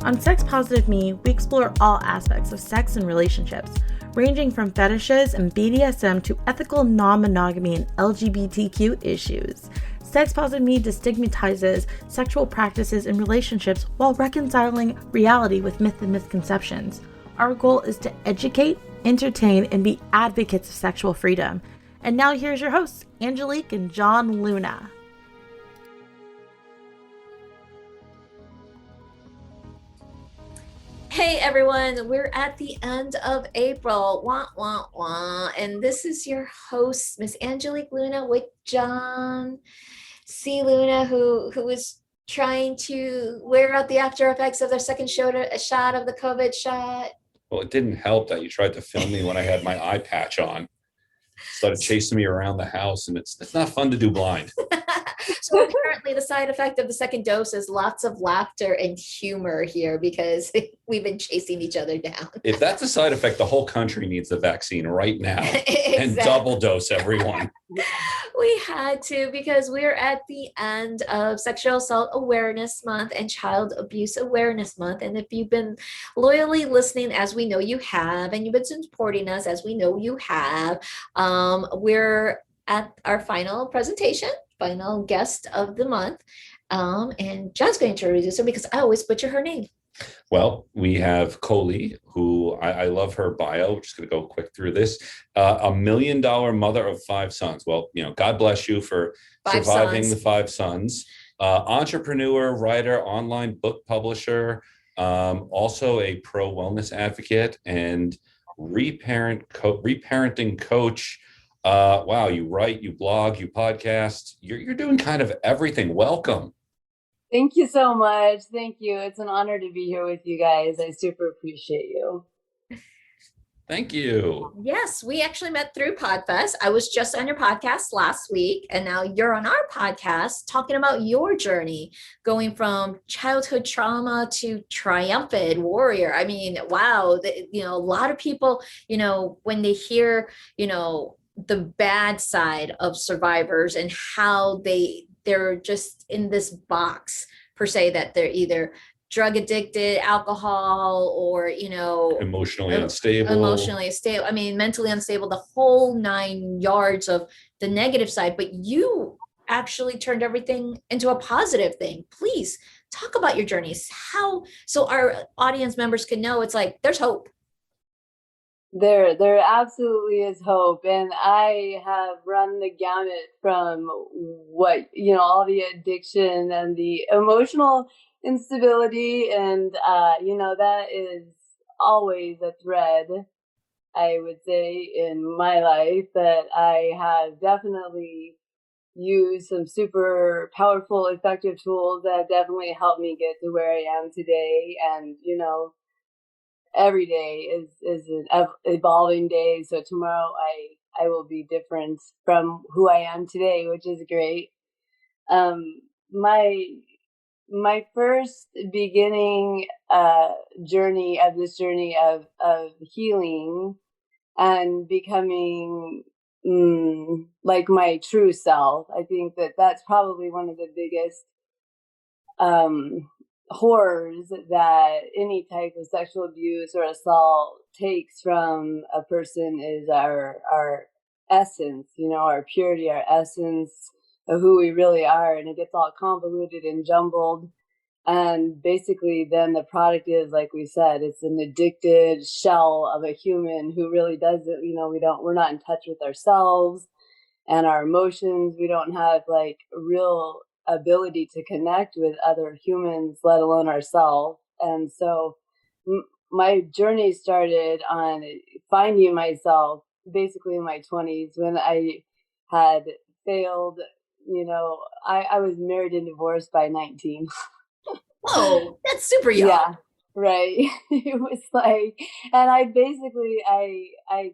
On Sex Positive Me, we explore all aspects of sex and relationships, ranging from fetishes and BDSM to ethical non-monogamy and LGBTQ issues. Sex Positive Me destigmatizes sexual practices and relationships while reconciling reality with myth and misconceptions. Our goal is to educate, entertain, and be advocates of sexual freedom. And now here's your hosts, Angelique and John Luna. Hey everyone, we're at the end of April, wah, wah, wah. And this is your host, Miss Angelique Luna with John C. Luna, who is trying to wear out the after effects of their second shot of the COVID shot. Well, it didn't help that you tried to film me when I had my eye patch on. Started chasing me around the house, and it's not fun to do blind. So apparently the side effect of the second dose is lots of laughter and humor here because we've been chasing each other down. If that's a side effect, the whole country needs the vaccine right now. Exactly. And double dose everyone. We had to because we're at the end of Sexual Assault Awareness Month and Child Abuse Awareness Month. And if you've been loyally listening, as we know you have, and you've been supporting us, as we know you have, we're at our final presentation, final guest of the month. And John's going to introduce her because I always butcher her name. Well, we have Kolee, who I love her bio. We're just going to go quick through this. $1 million mother of 5 sons. Well, God bless you for surviving the 5 sons. Entrepreneur, writer, online book publisher, also a pro wellness advocate and reparenting coach. Wow, you write, you blog, you podcast. You're doing kind of everything. Welcome. Thank you so much. Thank you. It's an honor to be here with you guys. I super appreciate you. Thank you. Yes, we actually met through PodFest. I was just on your podcast last week, and now you're on our podcast talking about your journey, going from childhood trauma to triumphant warrior. I mean, wow, a lot of people, when they hear, the bad side of survivors and how they're just in this box per se, that they're either drug addicted, alcohol, or emotionally unstable, mentally unstable, the whole 9 yards of the negative side. But you actually turned everything into a positive thing. Please talk about your journeys, so our audience members can know it's like there's hope. There absolutely is hope. And I have run the gamut from all the addiction and the emotional instability. And, that is always a thread, I would say, in my life that I have definitely used some super powerful, effective tools that have definitely helped me get to where I am today. And, every day is an evolving day. So tomorrow I will be different from who I am today, which is great. My first beginning journey of healing and becoming like my true self. I think that's probably one of the biggest horrors that any type of sexual abuse or assault takes from a person is our essence, our purity, our essence of who we really are. And it gets all convoluted and jumbled. And basically then the product is, like we said, it's an addicted shell of a human who really doesn't, we're not in touch with ourselves and our emotions. We don't have like real ability to connect with other humans, let alone ourselves. And so my journey started on finding myself basically in my 20s when I had failed. I was married and divorced by 19. Whoa, that's super young. Yeah, right. It was like, and I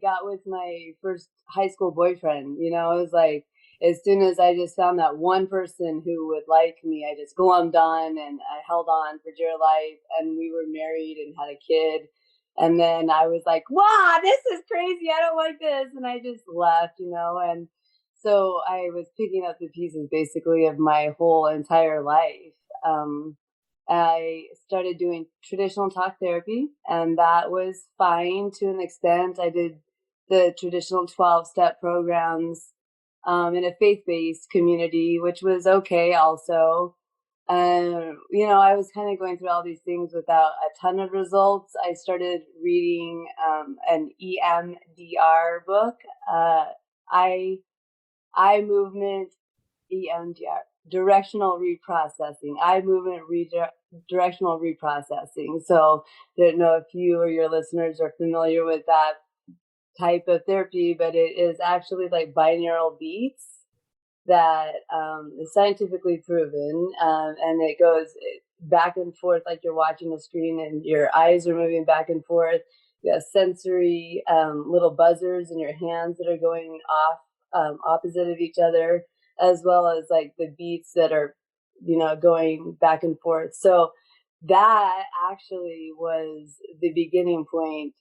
got with my first high school boyfriend. It was like, as soon as I just found that one person who would like me, I just glommed on and I held on for dear life. And we were married and had a kid. And then I was like, wow, this is crazy. I don't like this. And I just left, and so I was picking up the pieces basically of my whole entire life. I started doing traditional talk therapy, and that was fine to an extent. I did the traditional 12-step programs in a faith-based community, which was okay also. I was kind of going through all these things without a ton of results. I started reading an EMDR book, eye movement, EMDR, directional reprocessing, eye movement directional reprocessing. So I don't know if you or your listeners are familiar with that type of therapy, but it is actually like binaural beats that is scientifically proven, and it goes back and forth like you're watching a screen and your eyes are moving back and forth. You have sensory little buzzers in your hands that are going off opposite of each other, as well as like the beats that are, going back and forth. So that actually was the beginning point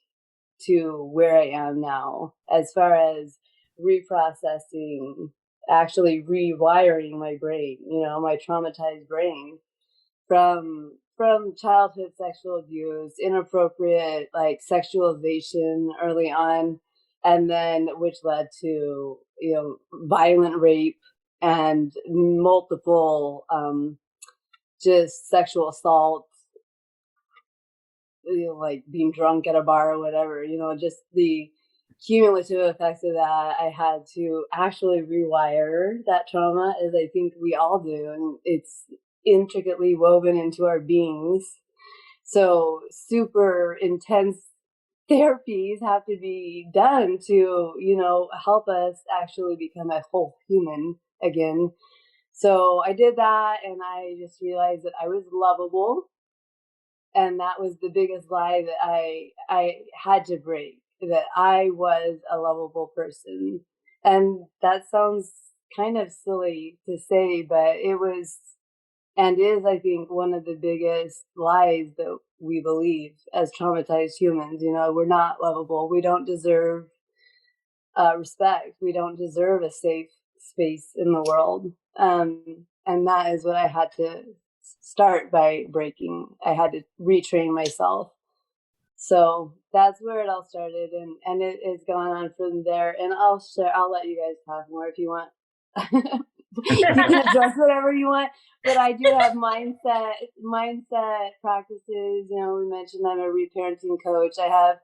to where I am now, as far as reprocessing, actually rewiring my brain, my traumatized brain from childhood sexual abuse, inappropriate like sexualization early on, and then which led to violent rape and multiple just sexual assault, like being drunk at a bar or whatever, just the cumulative effects of that. I had to actually rewire that trauma, as I think we all do, and it's intricately woven into our beings. So super intense therapies have to be done to, help us actually become a whole human again. So I did that, and I just realized that I was lovable. And that was the biggest lie that I had to break, that I was a lovable person. And that sounds kind of silly to say, but it was and is, I think, one of the biggest lies that we believe as traumatized humans. We're not lovable. We don't deserve respect. We don't deserve a safe space in the world. And that is what I had to start by breaking. I had to retrain myself. So that's where it all started, and it has gone on from there. And I'll let you guys talk more if you want. You can address whatever you want, but I do have mindset practices. We mentioned I'm a reparenting coach. I have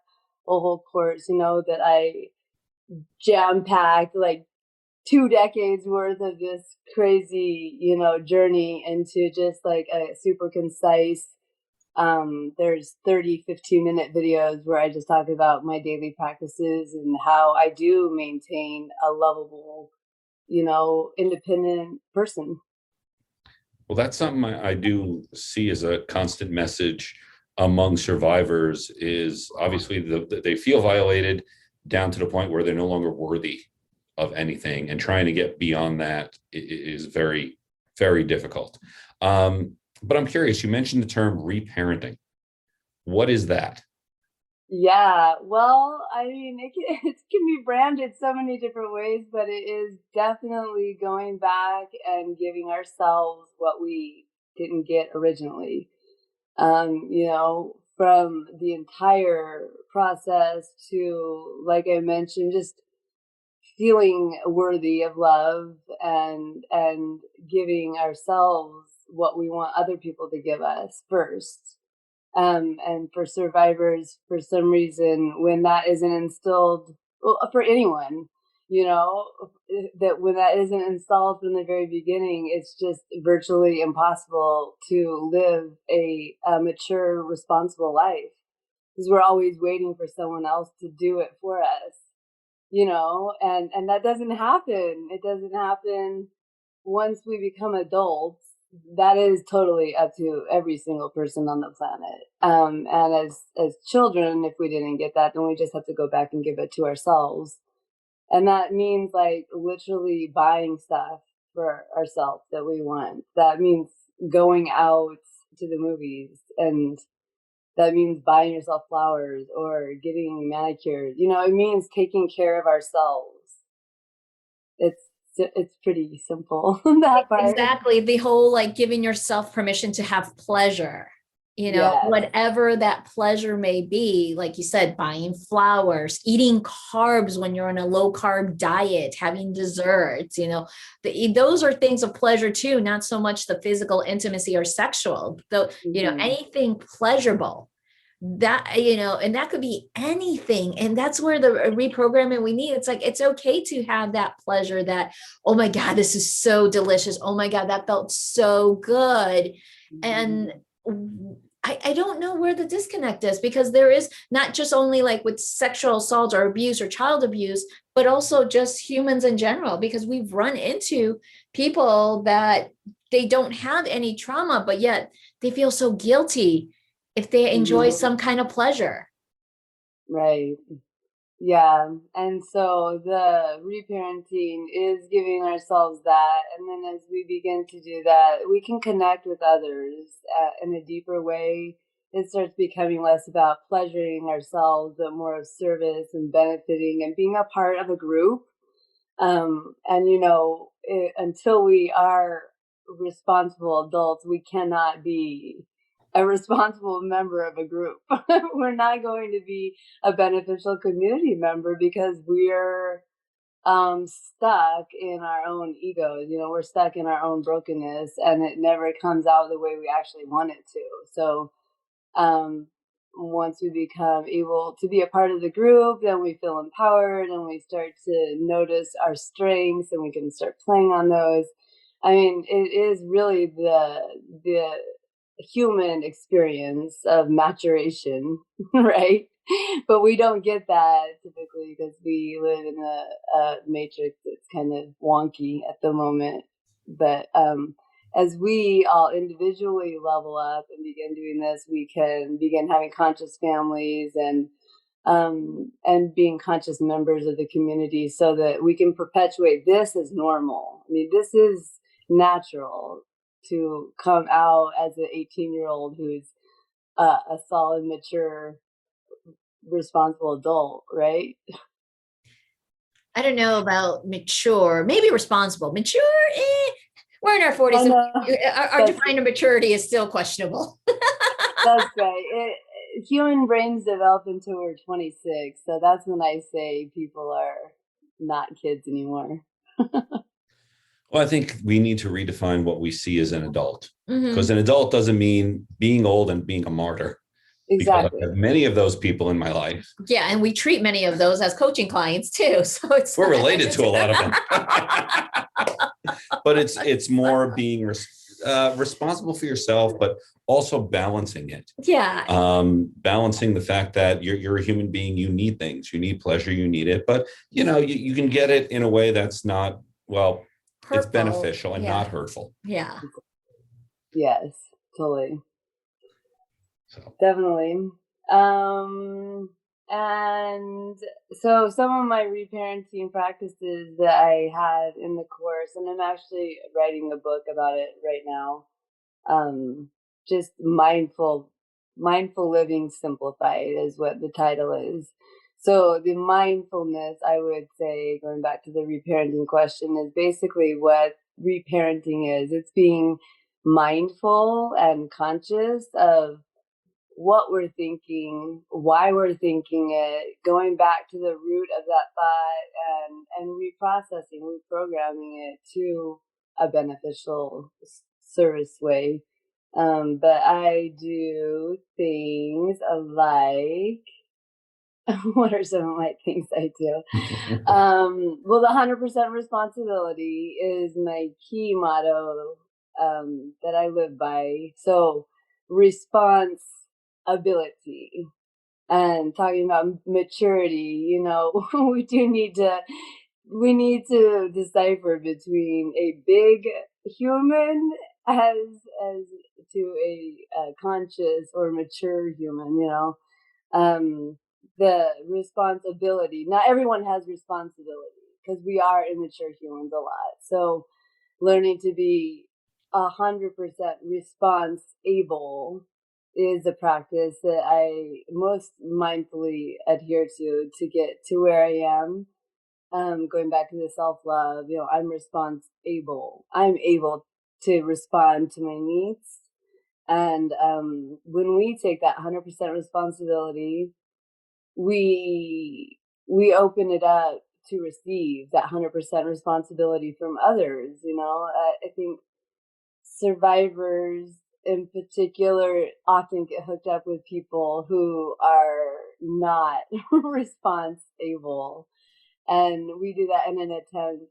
a whole course, that I jam-packed like 2 decades worth of this crazy, journey into just like a super concise, there's 30, 15-minute videos where I just talk about my daily practices and how I do maintain a lovable, independent person. Well, that's something I do see as a constant message among survivors, is obviously they feel violated down to the point where they're no longer worthy of anything, and trying to get beyond that is very, very difficult. But I'm curious, you mentioned the term reparenting. What is that? Yeah, well, I mean, it can be branded so many different ways, but it is definitely going back and giving ourselves what we didn't get originally. From the entire process to, like I mentioned, just feeling worthy of love and giving ourselves what we want other people to give us first. And for survivors, for some reason, when that isn't instilled, well, for anyone, that when that isn't installed from the very beginning, it's just virtually impossible to live a mature, responsible life, because we're always waiting for someone else to do it for us. And that doesn't happen. It doesn't happen once we become adults. That is totally up to every single person on the planet. And as children, if we didn't get that, then we just have to go back and give it to ourselves. And that means like literally buying stuff for ourselves that we want. That means going out to the movies, and that means buying yourself flowers or getting manicured. It means taking care of ourselves. It's it's pretty simple, that part. Exactly. The whole like giving yourself permission to have pleasure, Yes. whatever that pleasure may be, like you said, buying flowers, eating carbs when you're on a low carb diet, having desserts, those are things of pleasure too, not so much the physical intimacy or sexual, though, anything pleasurable. That, and that could be anything. And that's where the reprogramming we need. It's like, it's okay to have that pleasure that, oh my God, this is so delicious. Oh my God, that felt so good. And I don't know where the disconnect is, because there is not just only like with sexual assault or abuse or child abuse, but also just humans in general, because we've run into people that they don't have any trauma, but yet they feel so guilty if they enjoy some kind of pleasure. Right. Yeah. And so the reparenting is giving ourselves that. And then as we begin to do that, we can connect with others in a deeper way. It starts becoming less about pleasuring ourselves, but more of service and benefiting and being a part of a group. Until we are responsible adults, we cannot be a responsible member of a group. We're not going to be a beneficial community member, because we're stuck in our own egos. We're stuck in our own brokenness, and it never comes out the way we actually want it to. So once we become able to be a part of the group, then we feel empowered, and we start to notice our strengths, and we can start playing on those. I mean, it is really the human experience of maturation, right? But we don't get that typically, because we live in a matrix that's kind of wonky at the moment. But as we all individually level up and begin doing this, we can begin having conscious families and being conscious members of the community, so that we can perpetuate this as normal. I mean, this is natural to come out as an 18-year-old who's a solid, mature, responsible adult, right? I don't know about mature, maybe responsible. Mature, we're in our 40s. Our definition of maturity is still questionable. That's right. Human brains develop until we're 26. So that's when I say people are not kids anymore. Well, I think we need to redefine what we see as an adult, because an adult doesn't mean being old and being a martyr. Exactly. Because I have many of those people in my life. Yeah, and we treat many of those as coaching clients too. So we're related to a lot of them. But it's more being responsible for yourself, but also balancing it. Yeah. Balancing the fact that you're a human being. You need things. You need pleasure. You need it. But you can get it in a way that's not hurtful. It's beneficial and not hurtful. Yeah. Yes, totally. So. Definitely. And so some of my reparenting practices that I had in the course, and I'm actually writing a book about it right now. Just mindful living simplified is what the title is. So the mindfulness, I would say, going back to the reparenting question, is basically what reparenting is. It's being mindful and conscious of what we're thinking, why we're thinking it, going back to the root of that thought, and reprocessing, reprogramming it to a beneficial service way. But I do things like, what are some of my things I do? Well, the 100% responsibility is my key motto that I live by. So response ability, and talking about maturity, we need to decipher between a big human as to a conscious or mature human. The responsibility, not everyone has responsibility, because we are immature humans a lot. So learning to be 100% response able is a practice that I most mindfully adhere to get to where I am. going back to the self-love, I'm able to respond to my needs. And when we take that 100% responsibility, we open it up to receive that 100% responsibility from others. I think survivors in particular often get hooked up with people who are not response able. And we do that in an attempt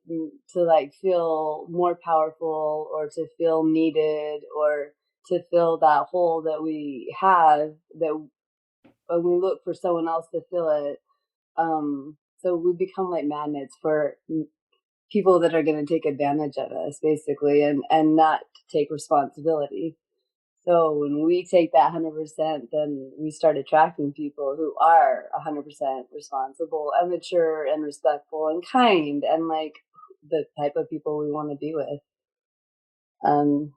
to feel more powerful, or to feel needed, or to fill that hole that we have, that when we look for someone else to fill it. So we become like magnets for people that are going to take advantage of us, basically, and not take responsibility. So when we take that 100%, then we start attracting people who are 100% responsible and mature and respectful and kind, and like the type of people we want to be with.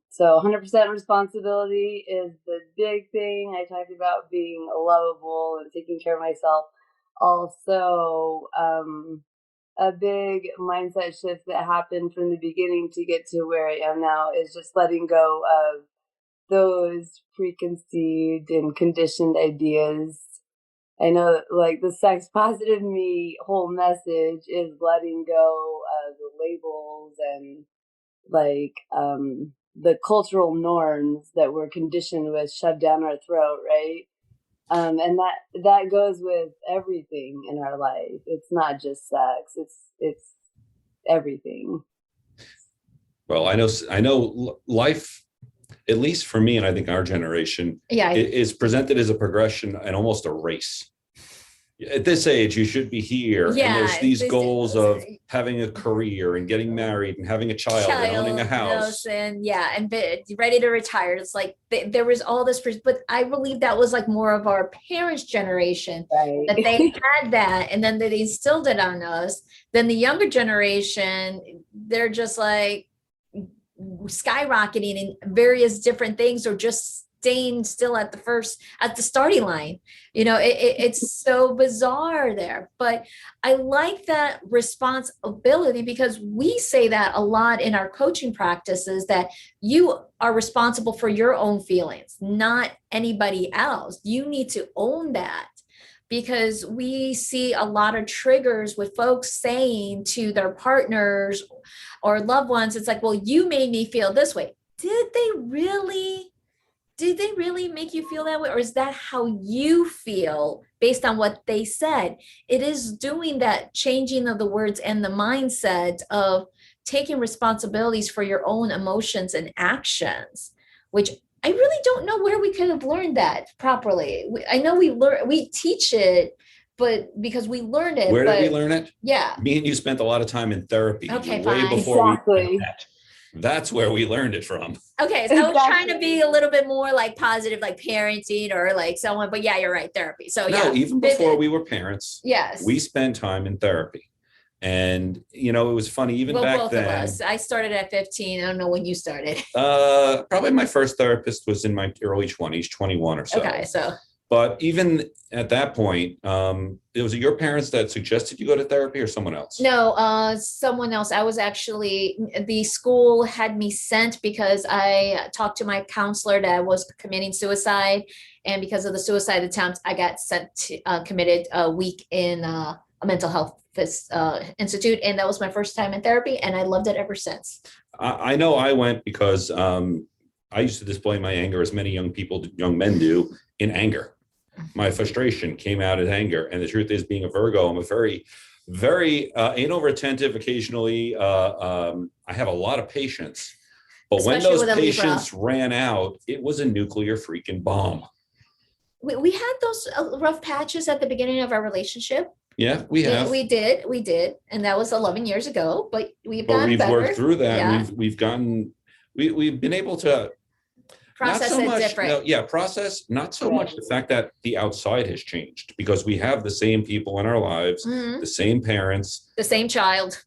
So 100% responsibility is the big thing. I talked about being lovable and taking care of myself. Also, a big mindset shift that happened from the beginning to get to where I am now is just letting go of those preconceived and conditioned ideas. I know, like, the sex positive me whole message is letting go of the labels and the cultural norms that we're conditioned with, shoved down our throat, right? And that goes with everything in our life. It's not just sex. It's everything. Well, I know life, at least for me, and I think our generation, is presented as a progression and almost a race. At this age, you should be here. And there's these goals of having a career and getting married and having a child and owning a house. And ready to retire. It's like there was all this, but I believe that was like more of our parents' generation, right? That they had that, and then they instilled it on us. Then the younger generation, they're just like skyrocketing in various different things, or just staying still at the starting line. It's so bizarre there. But I like that responsibility, because we say that a lot in our coaching practices, that you are responsible for your own feelings, not anybody else. You need to own that, because we see a lot of triggers with folks saying to their partners or loved ones, it's like, well, you made me feel this way. Did they really make you feel that way? Or is that how you feel based on what they said? It is doing that changing of the words and the mindset of taking responsibilities for your own emotions and actions, which I really don't know where we could have learned that properly. I know we teach it, but because we learned it. Where did we learn it? Yeah. Me and you spent a lot of time in therapy. Okay, way fine. before Exactly. we met. That's where we learned it from. Okay, so I was trying to be a little bit more like positive, like parenting or like someone, but yeah, you're right, therapy. So no, even before we were parents, yes, we spent time in therapy. And, it was funny, even back both then. Of us. I started at 15. I don't know when you started. Probably my first therapist was in my early 20s, 21 or so. Okay, so. But even at that point, was it your parents that suggested you go to therapy or someone else? No, someone else. I was actually, the school had me sent because I talked to my counselor that I was committing suicide. And because of the suicide attempt, I got committed a week in a mental health institute. And that was my first time in therapy. And I loved it ever since. I know I went because I used to display my anger, as many young men do, in anger. My frustration came out as anger. And the truth is, being a Virgo, I'm a very, very anal retentive. Occasionally, I have a lot of patience. But especially when those patience ran out, it was a nuclear freaking bomb. We had those rough patches at the beginning of our relationship. Yeah, we have. We did. And that was 11 years ago, but we've worked through that. Yeah. We've been able to process not so it much, different. Process, not so much the fact that the outside has changed, because we have the same people in our lives, the same parents, the same child.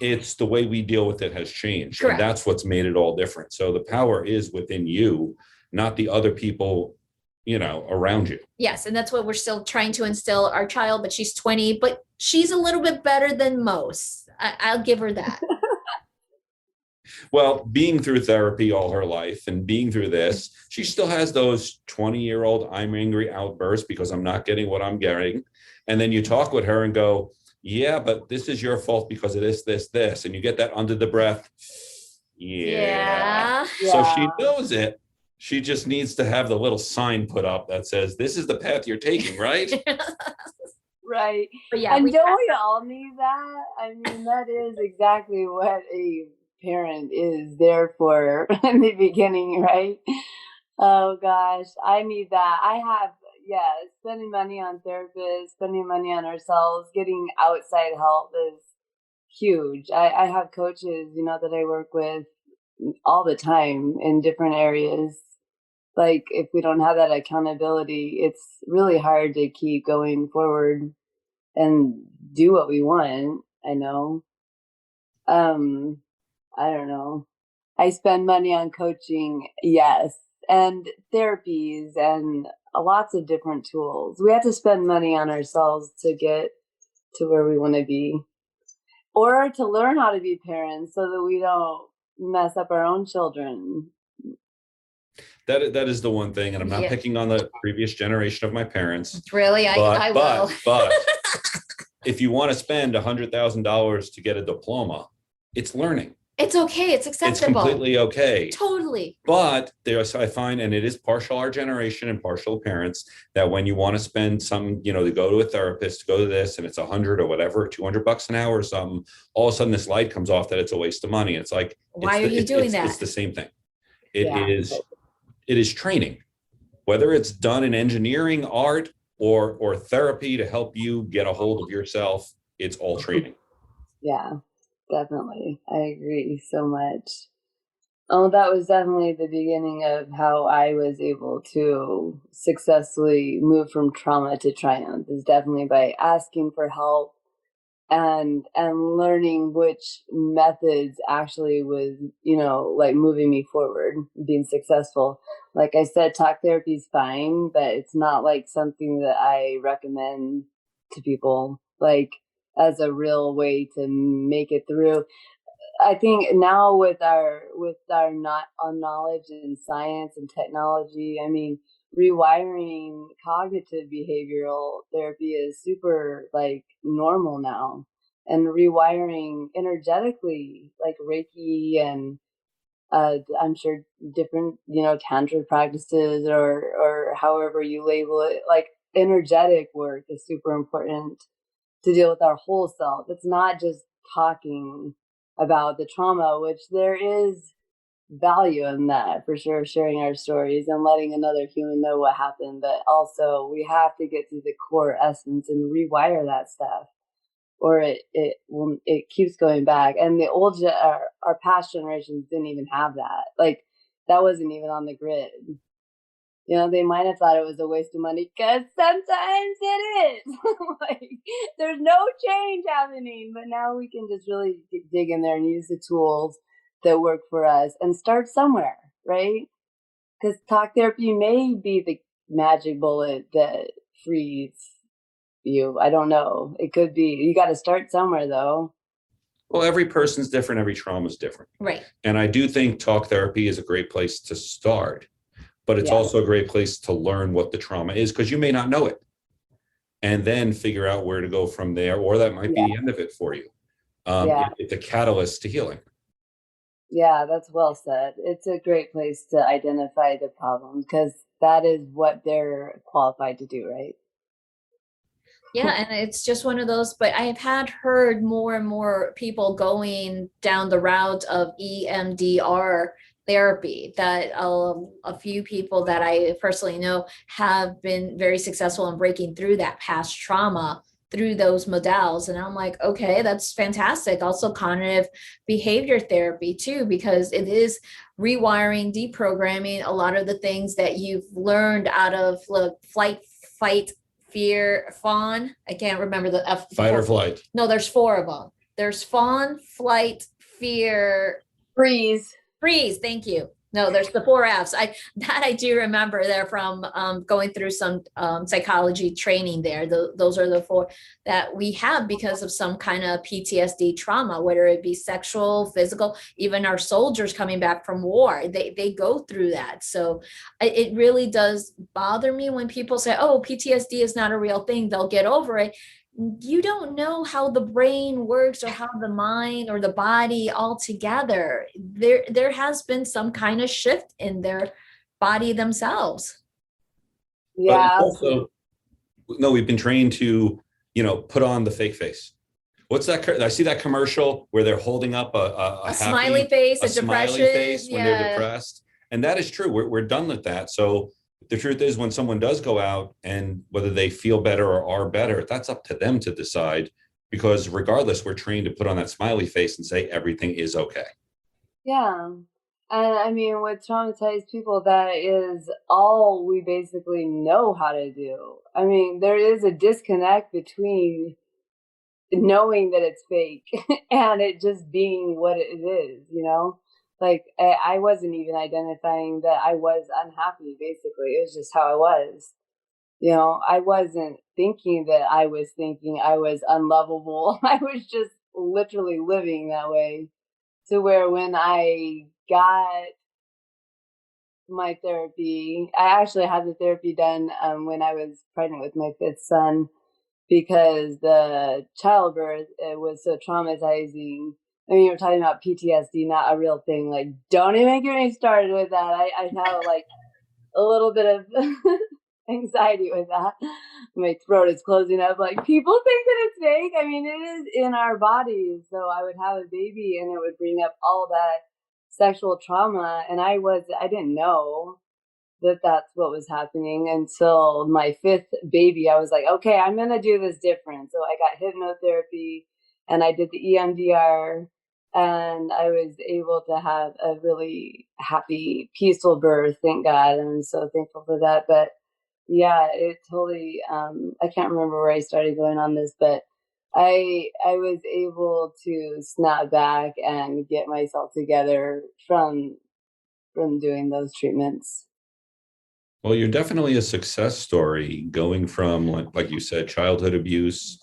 It's the way we deal with it has changed. Correct. And that's what's made it all different. So the power is within you, not the other people, around you. Yes. And that's what we're still trying to instill our child, but she's 20, but she's a little bit better than most. I'll give her that. Well, being through therapy all her life and being through this, she still has those 20-year-old I'm angry outbursts because I'm not getting what I'm getting. And then you talk with her and go, yeah, but this is your fault because of this. And you get that under the breath. Yeah. So she knows it. She just needs to have the little sign put up that says, this is the path you're taking, right? Right. But yeah, and don't we all need that? I mean, that is exactly what a parent is there for in the beginning, right? Oh gosh, I need that. I have, spending money on therapists, spending money on ourselves, getting outside help is huge. I have coaches, that I work with all the time in different areas. Like, if we don't have that accountability, it's really hard to keep going forward and do what we want. I know. I don't know. I spend money on coaching, yes, and therapies and lots of different tools. We have to spend money on ourselves to get to where we want to be, or to learn how to be parents so that we don't mess up our own children. That is the one thing, and I'm not picking on the previous generation of my parents. Really, I will. But if you want to spend $100,000 to get a diploma, it's learning. It's okay. It's acceptable. It's completely okay. Totally. But I find, and it is partial our generation and partial parents, that when you want to spend some, to go to a therapist, to go to this, and it's $100 or whatever, $200 an hour or something, all of a sudden this light comes off that it's a waste of money. It's like, why are you doing that? It's the same thing. It is training, whether it's done in engineering, art, or therapy to help you get a hold of yourself. It's all training. Yeah. Definitely. I agree so much. Oh, that was definitely the beginning of how I was able to successfully move from trauma to triumph, is definitely by asking for help and learning which methods actually was, like moving me forward, being successful. Like I said, talk therapy is fine, but it's not like something that I recommend to people. Like, as a real way to make it through. I think now with our knowledge in science and technology, I mean, rewiring cognitive behavioral therapy is super normal now, and rewiring energetically, like Reiki and I'm sure different tantra practices or however you label it, like energetic work is super important to deal with our whole self. It's not just talking about the trauma, which there is value in that for sure, sharing our stories and letting another human know what happened. But also we have to get to the core essence and rewire that stuff, or it keeps going back. And the our past generations didn't even have that. Like, that wasn't even on the grid. They might have thought it was a waste of money, because sometimes it is. There's no change happening, but now we can just really dig in there and use the tools that work for us and start somewhere, right? Because talk therapy may be the magic bullet that frees you. I don't know. It could be. You got to start somewhere, though. Well, every person's different. Every trauma is different. Right. And I do think talk therapy is a great place to start. But it's also a great place to learn what the trauma is, because you may not know it, and then figure out where to go from there, or that might be the end of it for you. It's a catalyst to healing. Yeah, that's well said. It's a great place to identify the problem, because that is what they're qualified to do, right? Yeah, and it's just one of those, but I have heard more and more people going down the route of EMDR therapy, that a few people that I personally know have been very successful in breaking through that past trauma through those modalities. And I'm like, okay, that's fantastic. Also cognitive behavior therapy too, because it is rewiring, deprogramming a lot of the things that you've learned out of flight, fight, fear, fawn. I can't remember the F. Fight or flight. No, there's 4 of them. There's fawn, flight, fear, freeze. Freeze, thank you. No, there's the 4 F's. I do remember. They're from going through some psychology training there. Those are the 4 that we have because of some kind of PTSD trauma, whether it be sexual, physical, even our soldiers coming back from war, they go through that. So it really does bother me when people say, oh, PTSD is not a real thing, they'll get over it. You don't know how the brain works or how the mind or the body all together. There has been some kind of shift in their body themselves. But Yeah. also, no, we've been trained to, put on the fake face. What's that? I see that commercial where they're holding up a happy, smiley face, a smiley depression face when they're depressed. And that is true. We're done with that. So the truth is, when someone does go out, and whether they feel better or are better, that's up to them to decide, because regardless, we're trained to put on that smiley face and say everything is okay. Yeah. And I mean, with traumatized people, that is all we basically know how to do. I mean, there is a disconnect between knowing that it's fake and it just being what it is, Like, I wasn't even identifying that I was unhappy, basically. It was just how I was. I wasn't thinking that I was thinking I was unlovable. I was just literally living that way. To where when I got my therapy, I actually had the therapy done when I was pregnant with my 5th son, because the childbirth, it was so traumatizing. I mean, you're talking about PTSD, not a real thing. Like, don't even get me started with that. I have like a little bit of anxiety with that. My throat is closing up. Like, people think that it's fake. I mean, it is in our bodies. So I would have a baby and it would bring up all that sexual trauma. And I didn't know that that's what was happening until my 5th baby. I was like, okay, I'm going to do this different. So I got hypnotherapy and I did the EMDR, and I was able to have a really happy, peaceful birth. Thank God. And I'm so thankful for that. But yeah, it totally, I can't remember where I started going on this, but I was able to snap back and get myself together from doing those treatments. Well, you're definitely a success story, going from, like you said, childhood abuse,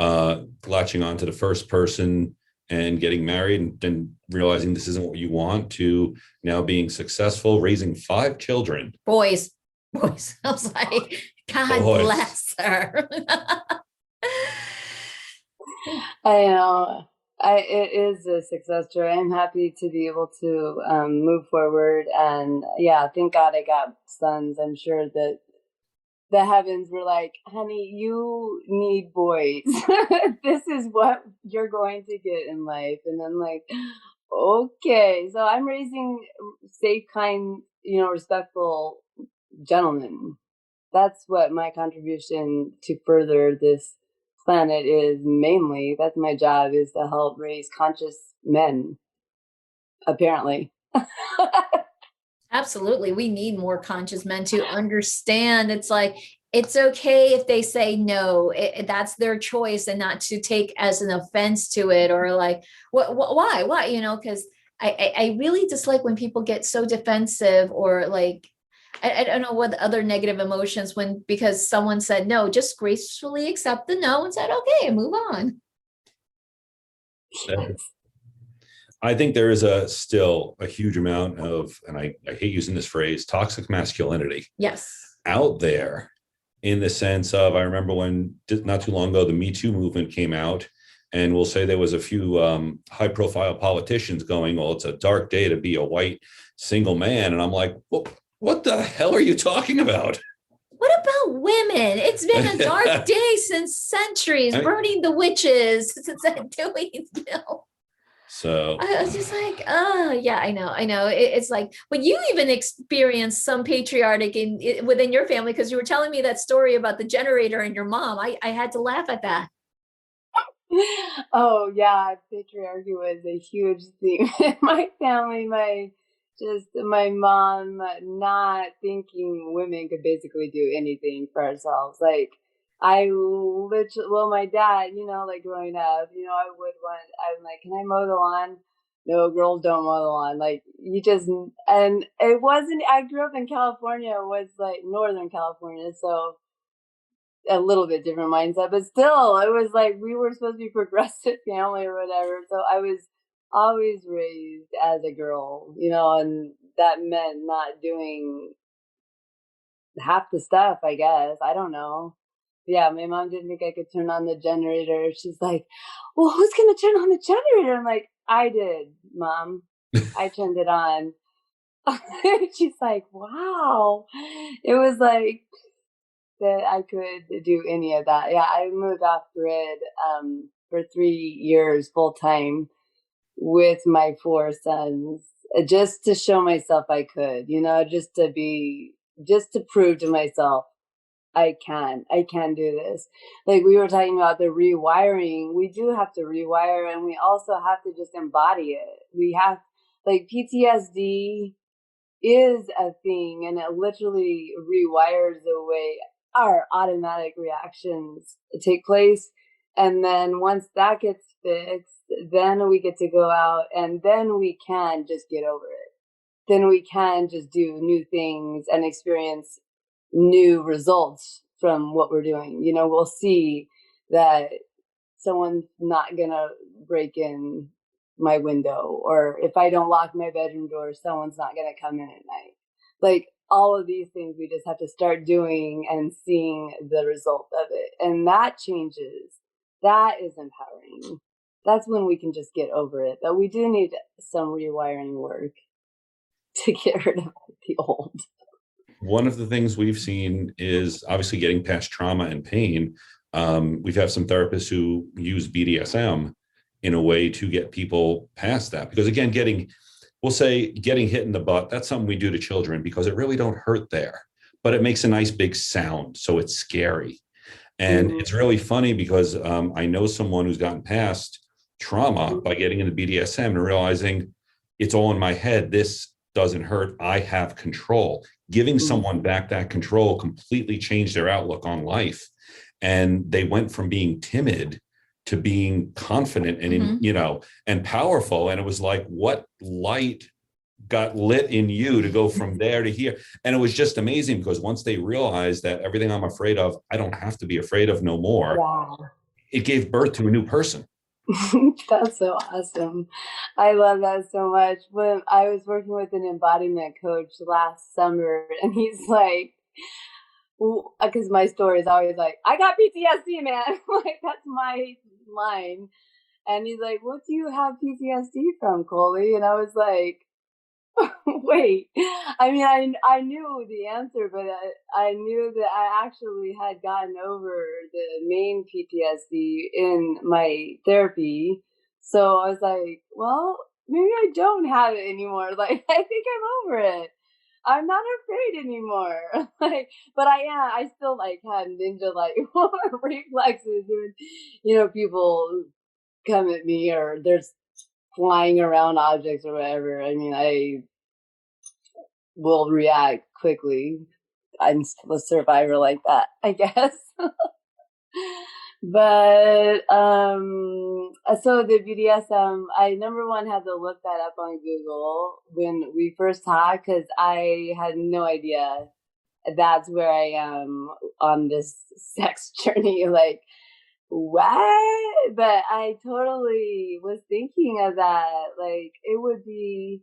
latching on to the first person and getting married, and then realizing this isn't what you want, to now being successful, raising 5 children. Boys. I was like, God bless her. I know. It is a success story. I'm happy to be able to move forward, and yeah, thank God I got sons. I'm sure that the heavens were like, honey, you need boys. This is what you're going to get in life. And I'm like, okay. So I'm raising safe, kind, respectful gentlemen. That's what my contribution to further this planet is. Mainly, that's my job, is to help raise conscious men, apparently. Absolutely. We need more conscious men to understand. It's like, it's okay if they say no, that's their choice, and not to take as an offense to it, or like, why, because I really dislike when people get so defensive, or like, I don't know what other negative emotions, because someone said no, just gracefully accept the no and said, okay, move on. I think there is still a huge amount of, and I hate using this phrase, toxic masculinity. Yes. Out there, in the sense of, I remember when not too long ago, the Me Too movement came out, and we'll say there was a few high profile politicians going, well, it's a dark day to be a white single man. And I'm like, well, what the hell are you talking about? What about women? It's been a dark day since centuries, burning the witches, since doing, So I was just like, oh yeah, I know. It's like, but you even experienced some patriarchic within your family, because you were telling me that story about the generator and your mom. I had to laugh at that. Oh yeah, patriarchy was a huge theme in my family. My mom not thinking women could basically do anything for ourselves. Like, my dad, like growing up, I'm like, can I mow the lawn? no, girls don't mow the lawn. Like, you just, and it wasn't, I grew up in California, it was like Northern California, so a little bit different mindset, but still, it was like we were supposed to be progressive family or whatever. So I was always raised as a girl, and that meant not doing half the stuff, I guess. I don't know. Yeah, my mom didn't think I could turn on the generator. She's like, well, who's going to turn on the generator? I'm like, I did, Mom. I turned it on. She's like, wow. It was like that I could do any of that. Yeah, I moved off grid for 3 years full time with my 4 sons, just to show myself I could, just to prove to myself I can do this. Like we were talking about the rewiring, we do have to rewire, and we also have to just embody it. We have, like, PTSD is a thing, and it literally rewires the way our automatic reactions take place. And then once that gets fixed, then we get to go out, and then we can just get over it. Then we can just do new things and experience new results from what we're doing. We'll see that someone's not gonna break in my window, or if I don't lock my bedroom door, someone's not gonna come in at night. Like, all of these things we just have to start doing and seeing the result of it. And that changes. That is empowering. That's when we can just get over it. But we do need some rewiring work to get rid of the old. One of the things we've seen is obviously getting past trauma and pain. We've had some therapists who use BDSM in a way to get people past that. Because again, getting hit in the butt, that's something we do to children because it really don't hurt there, but it makes a nice big sound. So it's scary. And it's really funny because I know someone who's gotten past trauma by getting into BDSM and realizing it's all in my head. This doesn't hurt. I have control. Giving someone back that control completely changed their outlook on life. And they went from being timid to being confident and, and powerful. And it was like, what light got lit in you to go from there to here? And it was just amazing because once they realized that everything I'm afraid of, I don't have to be afraid of no more. Wow. It gave birth to a new person. That's so awesome. I love that so much. When I was working with an embodiment coach last summer, and he's like, because my story is always like, I got PTSD, man. Like, that's my line. And he's like, what do you have PTSD from, Kolee? And I was like, wait, I mean, I knew the answer, but I knew that I actually had gotten over the main PTSD in my therapy. So I was like, well, maybe I don't have it anymore. Like, I think I'm over it. I'm not afraid anymore. Like, but I still like had ninja like reflexes when, people come at me or there's flying around objects or whatever. I mean, I will react quickly. I'm still a survivor like that, I guess. But so the BDSM, I number one had to look that up on Google when we first talked because I had no idea that's where I am on this sex journey. Like, what? But I totally was thinking of that. Like, it would be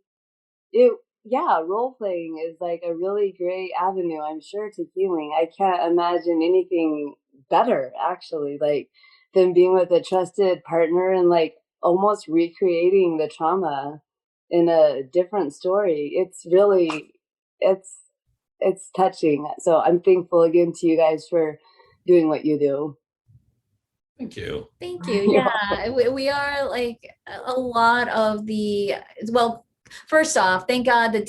it. Yeah, role playing is like a really great avenue, I'm sure, to healing. I can't imagine anything better, actually, like, than being with a trusted partner and like almost recreating the trauma in a different story. It's really, it's touching. So I'm thankful again to you guys for doing what you do. Thank you. Thank you. Yeah, we are like a lot of the, well, first off, thank God the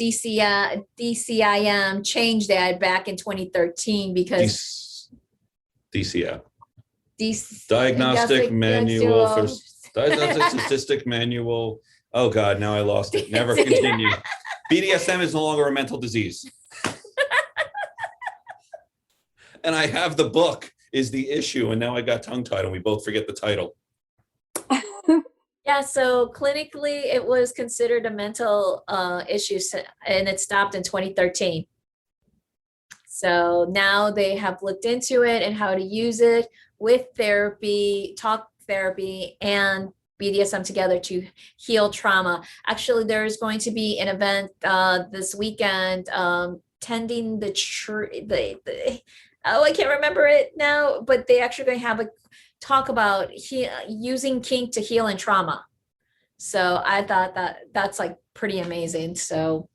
DCIM changed that back in 2013 because DCF. Diagnostic Manual for Diagnostic Statistic Manual. Oh God, now I lost it. Never continue. BDSM is no longer a mental disease. And I have the book is the issue, and now I got tongue-tied and we both forget the title. Yeah, Yeah, so clinically it was considered a mental issue, and it stopped in 2013. So now they have looked into it and how to use it with therapy, talk therapy, and BDSM together to heal trauma. Actually, there's going to be an event this weekend, tending the tree. Oh, I can't remember it now, but they actually going to have a talk about using kink to heal in trauma. So I thought that's like pretty amazing. So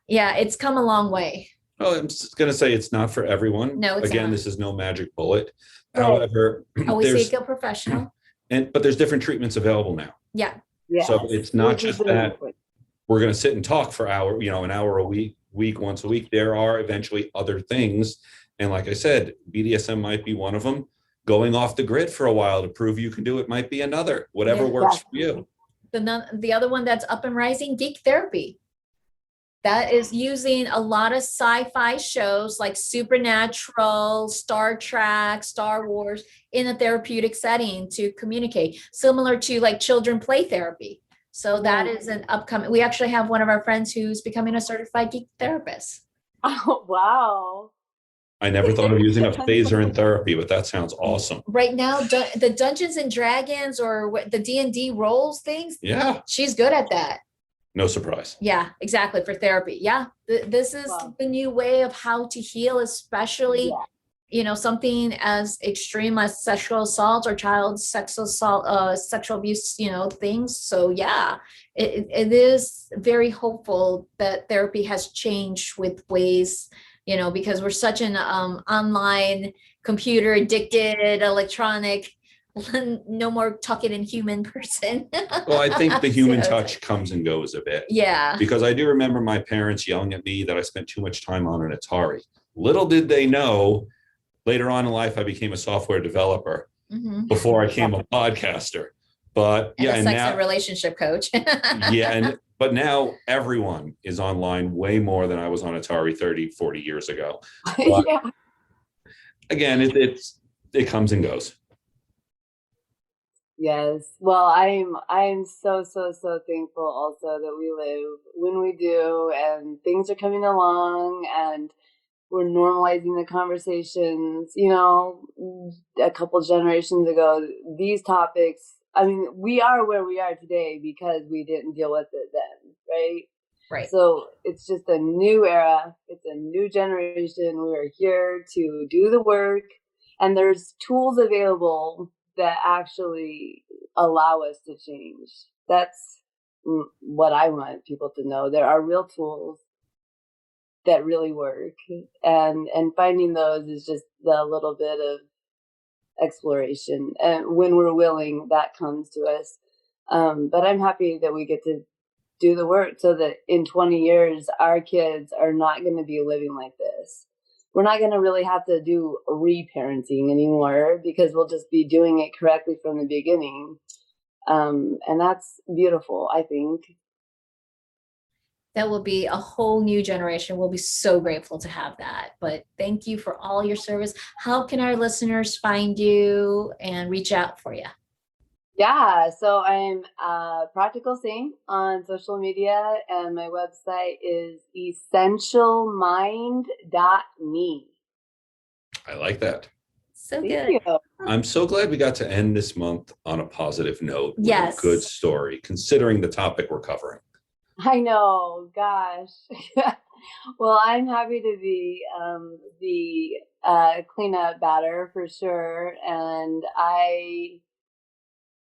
yeah, it's come a long way. Well, I'm just going to say it's not for everyone. No, it's Again, not. this is no magic bullet. Right. However, Always there's seek a professional. but there's different treatments available now. Yeah. Yes. So it's not Which is just really that important. we're going to sit and talk for an hour a week, once a week. There are eventually other things. And like I said, BDSM might be one of them. Going off the grid for a while to prove you can do it might be another, whatever Yeah. works for you. The other one that's up and rising, geek therapy. That is using a lot of sci-fi shows like Supernatural, Star Trek, Star Wars in a therapeutic setting to communicate, similar to like children play therapy. So that is an upcoming, we actually have one of our friends who's becoming a certified geek therapist. Oh, wow. I never thought of using a phaser in therapy, but that sounds awesome. Right now, the Dungeons and Dragons or the D&D roles things, Yeah. she's good at that. No surprise. Yeah, exactly, for therapy. Yeah, this is the new way of how to heal, especially, something as extreme as sexual assault or child sexual assault, sexual abuse, things. So yeah, it is very hopeful that therapy has changed with ways, because we're such an online, computer addicted, electronic, no more talking in human person. Well, I think the human touch comes and goes a bit. Yeah. Because I do remember my parents yelling at me that I spent too much time on an Atari. Little did they know, later on in life, I became a software developer before I became a podcaster. But and yeah, a and sex now, and relationship coach. but now everyone is online way more than I was on Atari 30, 40 years ago. But again, it comes and goes. Yes. Well, I'm so thankful also that we live when we do, and things are coming along, and we're normalizing the conversations. A couple generations ago, these topics, I mean, we are where we are today because we didn't deal with it then, right? Right. So it's just a new era. It's a new generation. We are here to do the work, and there's tools available that actually allow us to change. That's what I want people to know. There are real tools that really work, and finding those is just the little bit of exploration, and when we're willing, that comes to us. But I'm happy that we get to do the work so that in 20 years our kids are not going to be living like this. We're not going to really have to do reparenting anymore because we'll just be doing it correctly from the beginning. And that's beautiful, I think. That will be a whole new generation. We'll be so grateful to have that. But thank you for all your service. How can our listeners find you and reach out for you? Yeah, so I'm Practical Saint on social media, and my website is essentialmind.me. I like that. So Thank good. you. I'm so glad we got to end this month on a positive note. Yes. With a good story, considering the topic we're covering. I know, gosh. Well, I'm happy to be the cleanup batter for sure, and I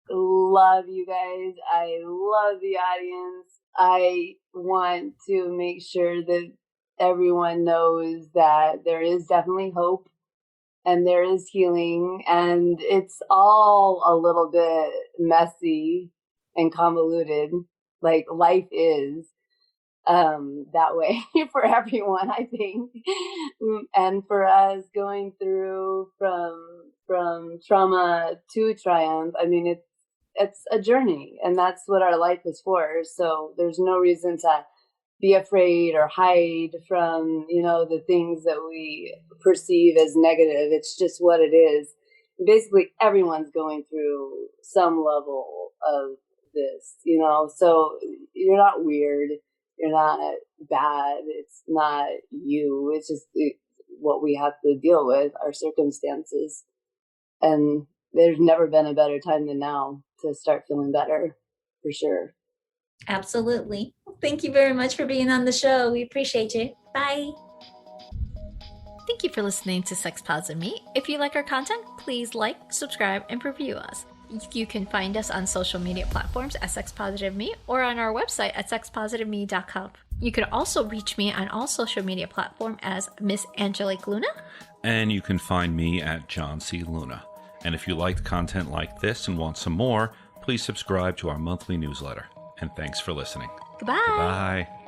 love you guys. I love the audience. I want to make sure that everyone knows that there is definitely hope and there is healing, and it's all a little bit messy and convoluted, like life is that way for everyone, I think. And for us going through from trauma to triumph, I mean, it's a journey, and that's what our life is for. So there's no reason to be afraid or hide from, the things that we perceive as negative. It's just what it is. Basically, everyone's going through some level of this, so you're not weird. You're not bad. It's not you. It's just what we have to deal with, our circumstances. And there's never been a better time than now to start feeling better, for sure. Absolutely. Thank you very much for being on the show. We appreciate you. Bye. Thank you for listening to Sex Positive Me. If you like our content, please like, subscribe, and review us. You can find us on social media platforms at Sex Positive Me or on our website at sexpositiveme.com. You can also reach me on all social media platforms as Miss Angelique Luna. And you can find me at John C. Luna. And if you liked content like this and want some more, please subscribe to our monthly newsletter. And thanks for listening. Goodbye. Goodbye.